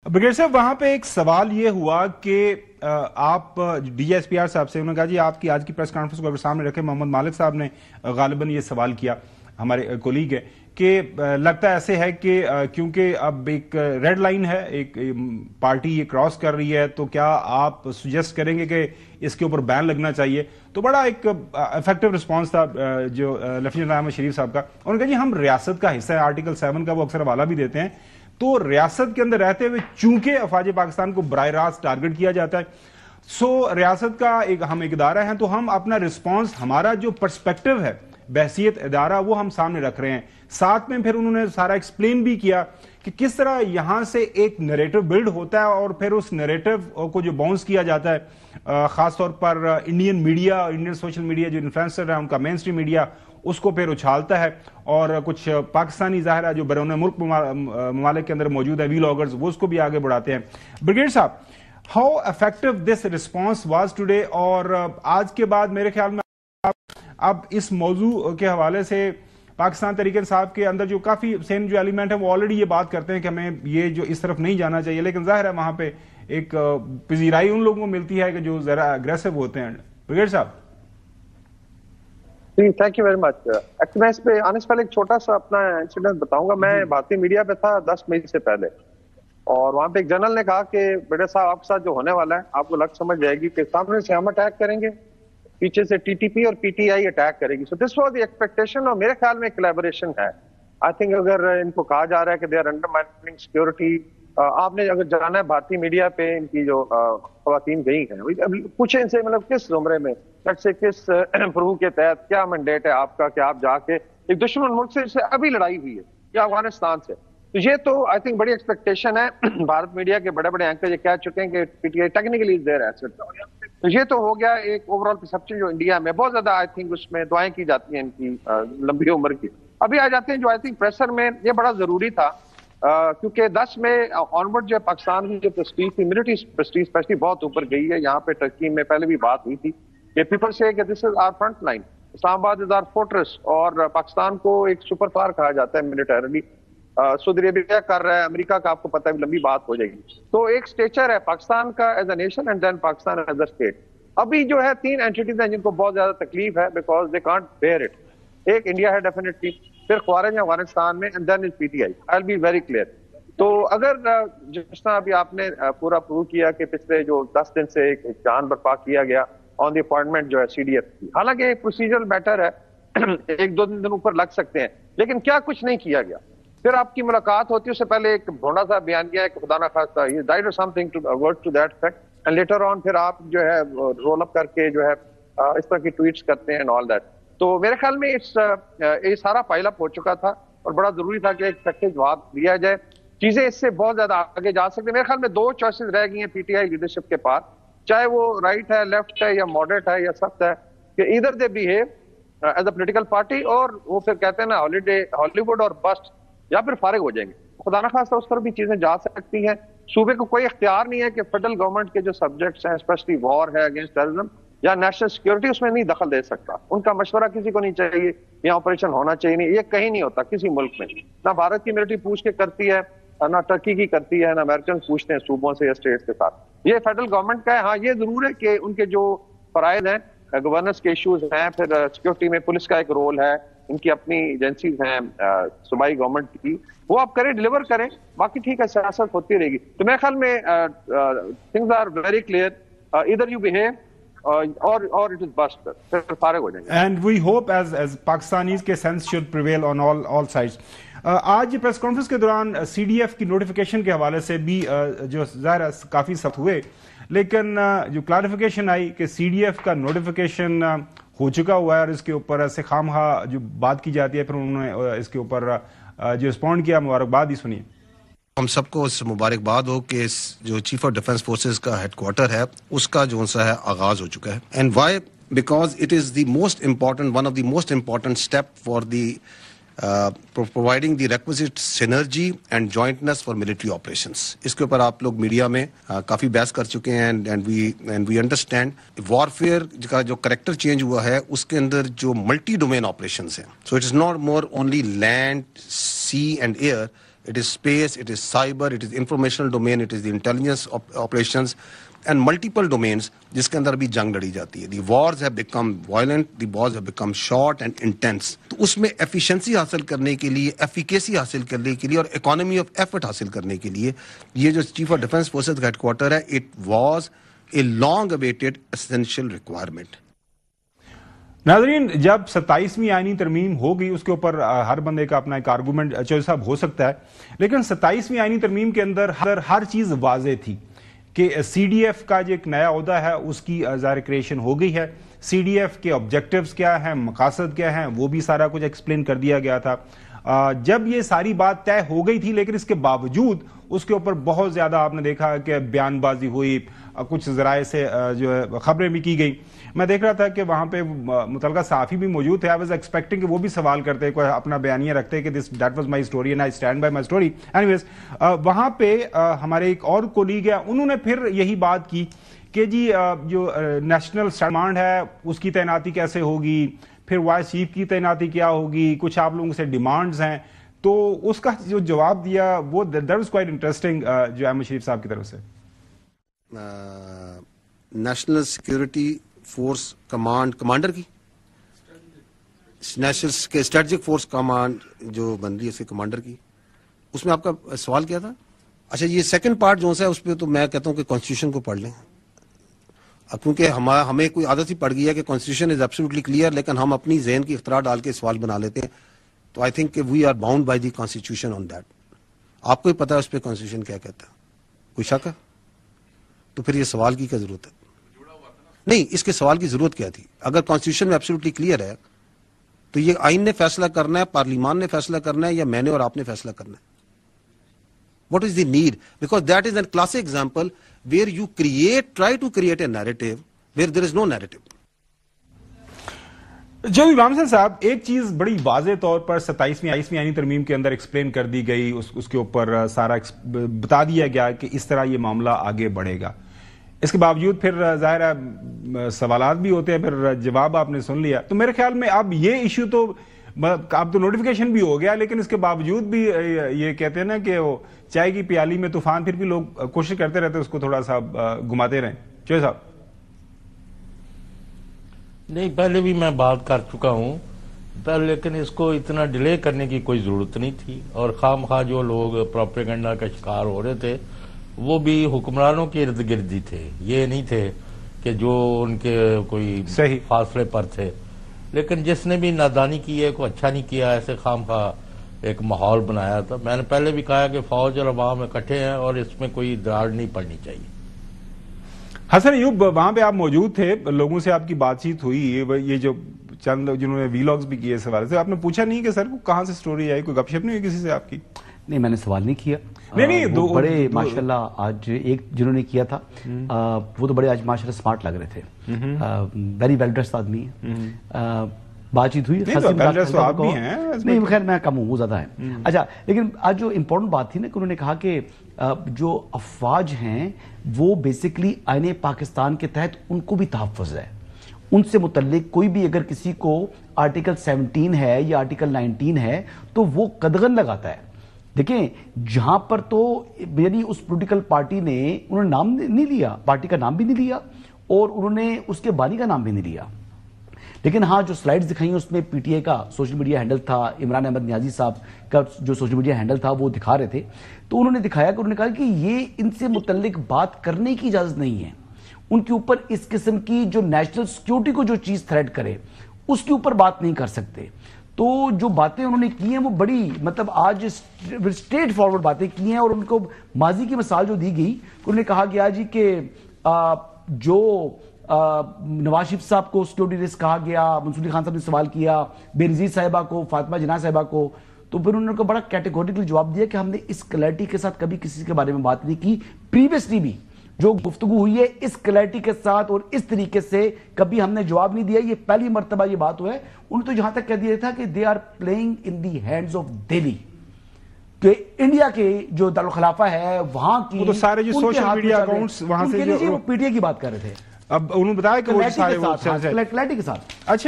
Brigade साहब, वहां पे एक सवाल ये हुआ कि आप DSPR साहब से, उन्होंने कहा जी आपकी आज की प्रेस कॉन्फ्रेंस को अगर सामने रखे, मोहम्मद मालिक साहब ने गालिबन ये सवाल किया, हमारे कोलीग है, कि लगता ऐसे है कि क्योंकि अब एक रेड लाइन है, एक पार्टी ये क्रॉस कर रही है, तो क्या आप सुजेस्ट करेंगे कि इसके ऊपर बैन लगना चाहिए? तो बड़ा एक इफेक्टिव रिस्पांस था जो लेफ्टिनेंट अहमद शरीफ साहब का। उन्होंने कहा जी हम रियासत का हिस्सा है, आर्टिकल 7 का वो अक्सर हवाला भी देते हैं, तो रियासत के अंदर रहते हुए चूंकि अफवाज पाकिस्तान को बराह रास्त टारगेट किया जाता है, सो रियासत का हम एक इदारा है, तो हम अपना रिस्पांस, हमारा जो पर्सपेक्टिव है बहसियत इदारा, वो हम सामने रख रहे हैं। साथ में फिर उन्होंने सारा एक्सप्लेन भी किया कि किस तरह यहां से एक नैरेटिव बिल्ड होता है और फिर उस नैरेटिव को जो बाउंस किया जाता है, खासतौर पर Indian media, Indian social media जो इन्फ्लुएंसर है उनका, मेन स्ट्रीम मीडिया उसको फिर उछालता है, और कुछ पाकिस्तानी ज़ाहिर है जो बैरून मुल्क ममालिक के अंदर मौजूद है व्लॉगर्स, वो उसको भी आगे बढ़ाते हैं। ब्रिगेड साहब, how effective this response was today, और आज के बाद मेरे ख्याल में अब इस मौजू के हवाले से पाकिस्तान तहरीक इंसाफ के अंदर जो काफी सेम जो एलिमेंट है वो ऑलरेडी ये बात करते हैं कि हमें ये जो इस तरफ नहीं जाना चाहिए, लेकिन जाहिर है वहां पे एक पजीराई उन लोगों को मिलती है कि जो जरा अग्रेसिव होते हैं। ब्रिगेड साहब जी, thank you very much. Actually मैं इस पे आने से पहले एक छोटा सा अपना इंसिडेंट बताऊंगा। मैं भारतीय मीडिया पे था 10 मई से पहले, और वहां पे एक जनरल ने कहा कि बेटे साहब आपके साथ जो होने वाला है आपको लग समझ जाएगी कि सामने से हम अटैक करेंगे, पीछे से TTP और PTI अटैक करेगी। So this was the expectation, और मेरे ख्याल में कोलैबोरेशन है। आई थिंक अगर इनको कहा जा रहा है कि दे आर अंडरमाइनिंग सिक्योरिटी, आपने अगर जाना है भारतीय मीडिया पे इनकी जो खवातीन गई हैं, पूछे इनसे मतलब किस जुमरे में, से किस प्रभु के तहत क्या मैंडेट है आपका कि आप जाके एक दुश्मन मुल्क से अभी लड़ाई हुई है या अफगानिस्तान से। तो ये तो आई थिंक बड़ी एक्सपेक्टेशन है। भारत मीडिया के बड़े बड़े एंकर ये कह चुके हैं कि PTI technically is their asset. तो ये तो हो गया एक ओवरऑल परसेप्शन जो इंडिया में बहुत ज्यादा आई थिंक उसमें दुआएं की जाती हैं इनकी लंबी उम्र की। अभी आ जाते हैं जो आई थिंक प्रेशर में ये बड़ा जरूरी था, क्योंकि 10 में ऑनवर्ड जो पाकिस्तान की जो प्रेस्टीज थी, मिलिट्री प्रेस्टीज स्पेशली बहुत ऊपर गई है। यहाँ पे टर्की में पहले भी बात हुई थी कि पीपल से कि this is our front line, Islamabad is our fortress, और पाकिस्तान को एक सुपर पावर कहा जाता है मिलिटरीली। सऊदी अरेबिया कर रहा है, अमेरिका का आपको पता है, लंबी बात हो जाएगी। तो एक स्टेचर है पाकिस्तान का as a nation and then Pakistan as a state. अभी जो है 3 एंटिटीज हैं जिनको बहुत ज्यादा तकलीफ है because they can't bear it. एक इंडिया है डेफिनेटली, फिर ख्वारिज अफगानिस्तान में, and then is PTI। I will be very clear. तो अगर जिस तरह अभी आपने पूरा प्रूव किया कि पिछले जो 10 दिन से एक जान बर्पा किया गया ऑन द अपॉइंटमेंट जो है CDF की, हालांकि एक प्रोसीजरल मैटर है, 1-2 दिन ऊपर लग सकते हैं, लेकिन क्या कुछ नहीं किया गया। फिर आपकी मुलाकात होती है, उससे पहले एक भोंडा सा बयान किया है कि खुदा ना खास्ता ही डाइड और something to word to that effect, and later on फिर आप जो है रोल अप करके जो है इस तरह की ट्वीट्स करते हैं एंड ऑल दैट। तो मेरे ख्याल में ये सारा पाइल अप हो चुका था और बड़ा जरूरी था कि एक इफेक्टिव जवाब दिया जाए। चीजें इससे बहुत ज्यादा आगे जा सकती है। मेरे ख्याल में 2 चॉइसेस रह गई हैं PTI लीडरशिप के पास, चाहे वो राइट है, लेफ्ट है, या मॉडरेट है, या सख्त है, कि इधर they behave as a political party, और वो फिर कहते हैं ना हॉलीवुड और बस्ट, या फिर फारिग हो जाएंगे। खुदा ना खास्ता उस पर भी चीजें जा सकती हैं। सूबे को कोई इख्तियार नहीं है कि फेडरल गवर्नमेंट के जो सब्जेक्ट्स हैं, स्पेशली वॉर है अगेंस्ट टेररिज्म या नेशनल सिक्योरिटी, उसमें नहीं दखल दे सकता। उनका मशवरा किसी को नहीं चाहिए, या ऑपरेशन होना चाहिए नहीं, ये कहीं नहीं होता किसी मुल्क में। ना भारत की मिलिट्री पूछ के करती है, ना टर्की की करती है, ना अमेरिकन पूछते हैं सूबों से या स्टेट्स के साथ। ये फेडरल गवर्नमेंट का है। हाँ, ये जरूर है कि उनके जो फराइज हैं, गवर्नेंस के इश्यूज हैं, फिर सिक्योरिटी में पुलिस का एक रोल है, इनकी अपनी एजेंसीज हैं सूबाई गवर्नमेंट की, वो आप करें, डिलीवर करें, बाकी ठीक है, सियासत होती रहेगी। तो मेरे ख्याल में थिंग्स आर वेरी क्लियर, इधर you behave or it is bust, फिर फारिग हो जाएंगे। And we hope as Pakistanis के sense should prevail on all sides। आज प्रेस कॉन्फ्रेंस के दौरान CDF की नोटिफिकेशन के हवाले से भी जो ज़ाहिर काफ़ी सख्त हुए, लेकिन जो क्लैरिफिकेशन आई कि CDF का नोटिफिकेशन हो चुका हुआ है और इसके ऊपर ऐसे खामखा जो बात की जाती है, फिर उन्होंने इसके ऊपर जो रिस्पॉन्ड किया, मुबारकबाद ही सुनिए। हम सबको मुबारकबाद हो कि जो चीफ ऑफ डिफेंस फोर्सेस का हेडक्वार्टर है उसका जो सा है आगाज हो चुका है। And why? Because it is the most important, one of the most important step for the providing the requisite synergy and jointness for military operations. इसके ऊपर आप लोग मीडिया में काफी बहस कर चुके हैं, एंड वी अंडरस्टैंड वॉरफेयर का जो करेक्टर चेंज हुआ है उसके अंदर जो मल्टी डोमेन ऑपरेशंस हैं। So it is not more only land, sea and air, it is space, it is cyber, it is informational domain, it is the intelligence operations and multiple domains جس کے اندر بھی جنگ لڑی جاتی ہے. The wars have become violent, the wars have become short and intense. تو اس میں efficiency حاصل کرنے کے لیے, efficacy حاصل کرنے کے لیے اور economy of effort حاصل کرنے کے لیے یہ جو چیف آف ڈیفنس فورسز کا ہیڈ کوارٹر ہے, it was a long awaited essential requirement. ناظرین, جب 27ویں آئینی ترمیم ہو گئی, اس کے اوپر ہر بندے کا اپنا ایک آرگومنٹ چوہدری صاحب ہو سکتا ہے, لیکن 27ویں آئینی ترمیم کے اندر ہر چیز واضح تھی کہ سی ڈی ایف کا جو ایک نیا عہدہ ہے اس کی ظاہر کریشن ہو گئی ہے. سی ڈی ایف کے آبجیکٹیوز کیا ہیں, مقاصد کیا ہیں, وہ بھی سارا کچھ ایکسپلین کر دیا گیا تھا. جب یہ ساری بات طے ہو گئی تھی, لیکن اس کے باوجود اس کے اوپر بہت زیادہ آپ نے دیکھا کہ بیان بازی ہوئی, کچھ ذرائع سے جو ہے خبریں بھی کی گئی. میں دیکھ رہا تھا کہ وہاں پہ متعلقہ صحافی بھی موجود تھے. I was expecting کہ وہ بھی سوال کرتے, کوئی اپنا بیانیہ رکھتے کہ that was my story and I stand by my story. Anyways, وہاں پہ ہمارے ایک اور کولیگ ہے, انہوں نے پھر یہی بات کی کہ جی جو نیشنل کمانڈ ہے اس کی تعیناتی کیسے ہوگی, پھر وائس چیف کی تعیناتی کیا ہوگی, کچھ آپ لوگوں سے ڈیمانڈز ہیں. تو اس کا جو جواب دیا وہ that was quite interesting جو احمد شریف صاحب کی طرف سے. نیشنل سیکورٹی فورس کمانڈر کی نیشنل اسٹریٹجک فورس کمانڈ جو بن رہی ہے اس کے کمانڈر کی, اس میں آپ کا سوال کیا تھا؟ اچھا, یہ سیکنڈ پارٹ جو ہے اس پہ تو میں کہتا ہوں کہ کانسٹیٹیوشن کو پڑھ لیں, کیونکہ ہمیں کوئی عادت ہی پڑ گئی ہے کہ کانسٹیٹیوشن از ایبسولوٹلی کلیئر, لیکن ہم اپنی ذہن کی اختراع ڈال کے سوال بنا لیتے ہیں. تو آئی تھنک کہ we are bound by the constitution on that. آپ کو ہی پتا ہے اس پہ کانسٹیٹیوشن کیا کہتا ہے, کوئی شک ہے؟ تو پھر یہ سوال کی کیا ضرورت ہے؟ نہیں, اس کے سوال کی ضرورت کیا تھی؟ اگر کانسٹیٹیوشن میں ایبسولوٹلی کلیئر ہے تو یہ آئین نے فیصلہ کرنا ہے, پارلیمان نے فیصلہ کرنا ہے, یا میں نے اور آپ نے فیصلہ کرنا ہے؟ What is the need? Because that is a classic example where you try to create a narrative where there is no narrative. جناب امام حسین صاحب, ایک چیز بڑی واضح طور پر 27ویں آئینی ترمیم کے اندر ایکسپلین کر دی گئی, اس کے اوپر سارا بتا دیا گیا کہ اس طرح یہ معاملہ آگے بڑھے گا. اس کے باوجود پھر ظاہر ہے سوالات بھی ہوتے ہیں, پھر جواب آپ نے سن لیا. تو میرے خیال میں اب یہ ایشو تو اب تو نوٹیفیکیشن بھی ہو گیا, لیکن اس کے باوجود بھی یہ کہتے ہیں نا کہ وہ چائے کی پیالی میں طوفان, پھر بھی لوگ کوشش کرتے رہتے اس کو تھوڑا سا گھماتے رہیں. چوہدری صاحب. نہیں, پہلے بھی میں بات کر چکا ہوں, لیکن اس کو اتنا ڈیلے کرنے کی کوئی ضرورت نہیں تھی. اور خام خواہ جو لوگ پروپیگنڈا کا شکار ہو رہے تھے وہ بھی حکمرانوں کے ارد گرد ہی تھے, یہ نہیں تھے کہ جو ان کے کوئی فاصلے پر تھے. لیکن جس نے بھی نادانی کی ہے, کوئی اچھا نہیں کیا, ایسے خام خواہ ایک ماحول بنایا تھا. میں نے پہلے بھی کہا کہ فوج اور عوام اکٹھے ہیں اور اس میں کوئی دراڑ نہیں پڑنی چاہیے. حسن ایوب, وہاں پہ آپ موجود تھے, لوگوں سے آپ کی بات چیت ہوئی, یہ جو چند جنہوں نے ویلاگز بھی کیے اس حوالے سے, آپ نے پوچھا نہیں کہ سر کہاں سے سٹوری آئی, کوئی گپ شپ نہیں ہوئی کسی سے آپ کی؟ نہیں, میں نے سوال نہیں کیا. نہیں, بڑے ماشاءاللہ آج ایک جنہوں نے کیا تھا وہ تو بڑے آج ماشاءاللہ سمارٹ لگ رہے تھے, ویری ویل ڈریسڈ آدمی ہے, بات چیت ہوئی. نہیں خیر میں کم ہوں, وہ زیادہ ہے. اچھا, لیکن آج جو امپورٹنٹ بات تھی نا کہ انہوں نے کہا کہ جو افواج ہیں وہ بیسکلی آئین پاکستان کے تحت ان کو بھی تحفظ ہے, ان سے متعلق کوئی بھی اگر کسی کو آرٹیکل 17 ہے یا آرٹیکل 19 ہے تو وہ قدغن لگاتا ہے. دیکھیں جہاں پر تو یعنی اس پولیٹیکل پارٹی نے انہوں نے نام نہیں لیا, پارٹی کا نام بھی نہیں لیا اور انہوں نے اس کے بانی کا نام بھی نہیں لیا, لیکن ہاں جو سلائیڈز دکھائیں اس میں پی ٹی اے کا سوشل میڈیا ہینڈل تھا, عمران احمد نیازی صاحب کا جو سوشل میڈیا ہینڈل تھا وہ دکھا رہے تھے. تو انہوں نے دکھایا کہ انہوں نے کہا کہ یہ ان سے متعلق بات کرنے کی اجازت نہیں ہے, ان کے اوپر اس قسم کی جو نیشنل سیکیورٹی کو جو چیز تھریٹ کرے اس کے اوپر بات نہیں کر سکتے. تو جو باتیں انہوں نے کی ہیں وہ بڑی مطلب آج اسٹریٹ فارورڈ باتیں کی ہیں, اور ان کو ماضی کی مثال جو دی گئی, انہوں نے کہا گیا جی کہ جو نواز شریف صاحب کو سیکیورٹی رسک کہا گیا, منصور علی خان صاحب نے سوال کیا, بے نظیر صاحبہ کو, فاطمہ جناح صاحبہ کو, تو پھر انہوں نے بڑا کیٹیگوریکلی جواب دیا کہ ہم نے اس کلیئرٹی کے ساتھ کبھی کسی کے بارے میں بات نہیں کی, پریویسلی بھی جو گفتگو ہوئی ہے اس کلیئرٹی کے ساتھ اور اس طریقے سے کبھی ہم نے جواب نہیں دیا, یہ پہلی مرتبہ یہ بات ہوا ہے. انہوں نے تو جہاں تک کہہ دیا تھا کہ they are playing in the hands of Delhi, کہ انڈیا کے جو دارالخلافہ ہے وہاں کی, وہ تو سارے جو سوشل میڈیا اکاؤنٹس وہاں سے وہ پی ٹی اے کی بات کر رہے تھے, اب انہوں نے بتایا کہ وہ سارے کلیئرٹی کے ساتھ. اچھا